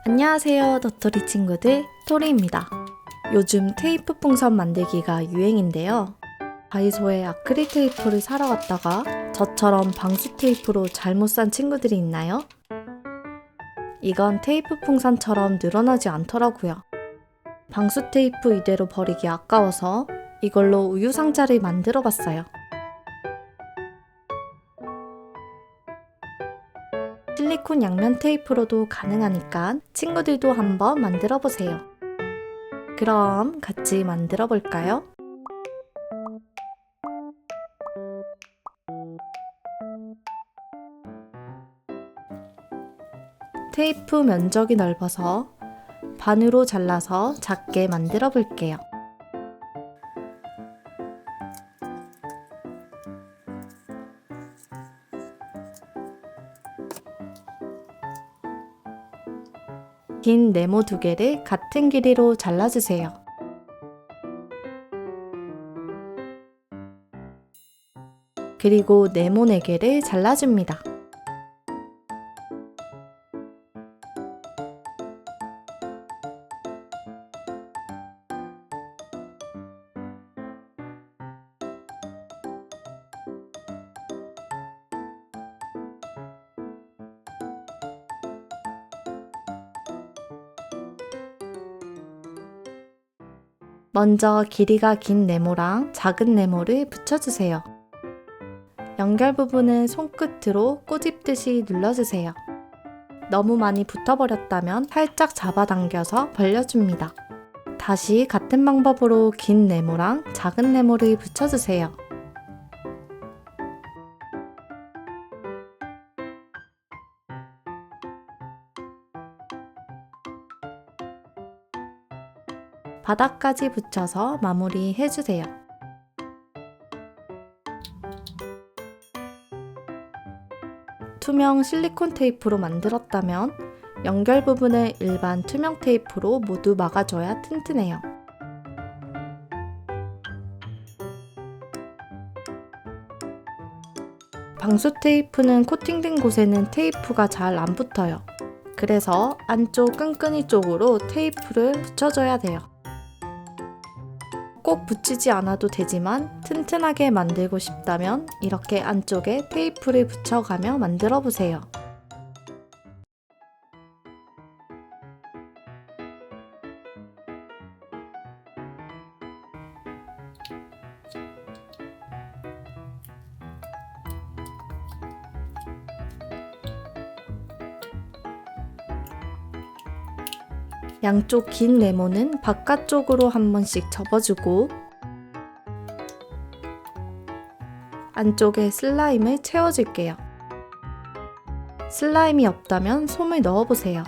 안녕하세요, 도토리 친구들, 토리입니다. 요즘 테이프 풍선 만들기가 유행인데요. 다이소에 아크릴 테이프를 사러 갔다가 저처럼 방수 테이프로 잘못 산 친구들이 있나요? 이건 테이프 풍선처럼 늘어나지 않더라고요. 방수 테이프 이대로 버리기 아까워서 이걸로 우유 상자를 만들어 봤어요. 실리콘 양면 테이프로도 가능하니까 친구들도 한번 만들어 보세요. 그럼 같이 만들어 볼까요? 테이프 면적이 넓어서 반으로 잘라서 작게 만들어 볼게요. 긴 네모 2개를 같은 길이로 잘라주세요. 그리고 네모 4개를 잘라줍니다. 먼저 길이가 긴 네모랑 작은 네모를 붙여주세요. 연결 부분은 손끝으로 꼬집듯이 눌러주세요. 너무 많이 붙어버렸다면 살짝 잡아당겨서 벌려줍니다. 다시 같은 방법으로 긴 네모랑 작은 네모를 붙여주세요. 바닥까지 붙여서 마무리해주세요. 투명 실리콘 테이프로 만들었다면 연결 부분을 일반 투명 테이프로 모두 막아줘야 튼튼해요. 방수 테이프는 코팅된 곳에는 테이프가 잘 안 붙어요. 그래서 안쪽 끈끈이 쪽으로 테이프를 붙여줘야 돼요. 꼭 붙이지 않아도 되지만 튼튼하게 만들고 싶다면 이렇게 안쪽에 테이프를 붙여가며 만들어 보세요. 양쪽 긴 네모는 바깥쪽으로 한 번씩 접어주고 안쪽에 슬라임을 채워줄게요. 슬라임이 없다면 솜을 넣어보세요.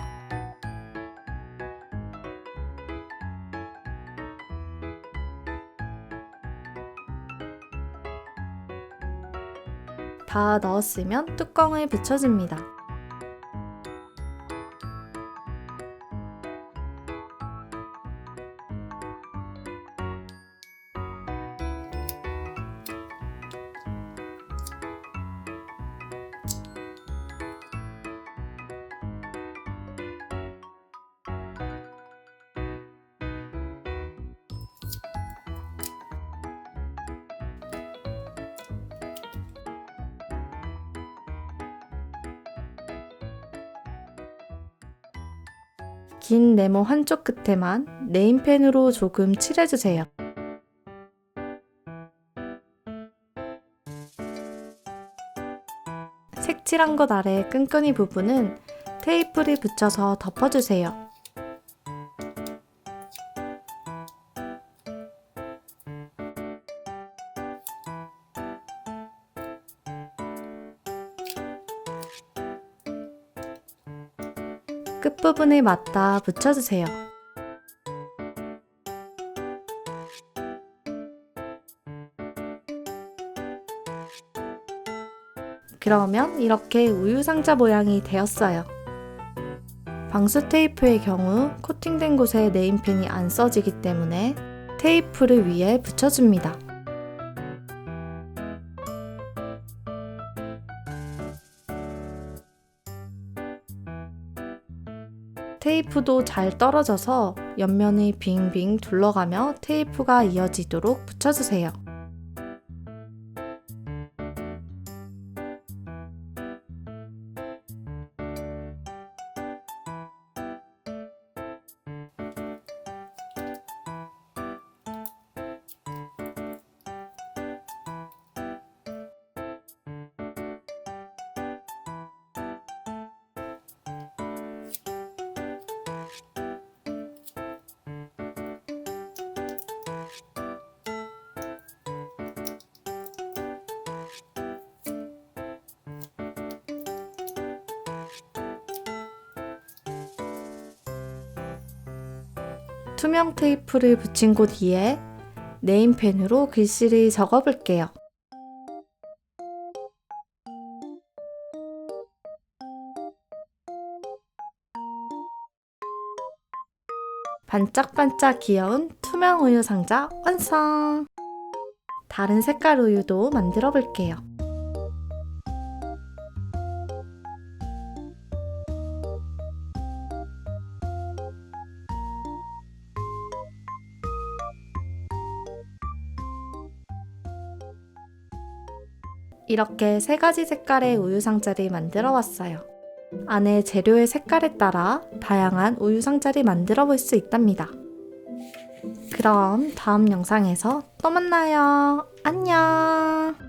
다 넣었으면 뚜껑을 붙여줍니다. 긴 네모 한쪽 끝에만 네임펜으로 조금 칠해주세요. 색칠한 것 아래 끈끈이 부분은 테이프를 붙여서 덮어주세요. 끝부분을 맞다 붙여주세요. 그러면 이렇게 우유 상자 모양이 되었어요. 방수 테이프의 경우 코팅된 곳에 네임펜이 안 써지기 때문에 테이프를 위에 붙여줍니다. 테이프도 잘 떨어져서 옆면을 빙빙 둘러가며 테이프가 이어지도록 붙여주세요. 투명 테이프를 붙인 곳 위에 네임펜으로 글씨를 적어볼게요. 반짝반짝 귀여운 투명 우유 상자 완성! 다른 색깔 우유도 만들어 볼게요. 이렇게 3가지 색깔의 우유 상자를 만들어 왔어요. 안에 재료의 색깔에 따라 다양한 우유 상자를 만들어 볼 수 있답니다. 그럼 다음 영상에서 또 만나요. 안녕!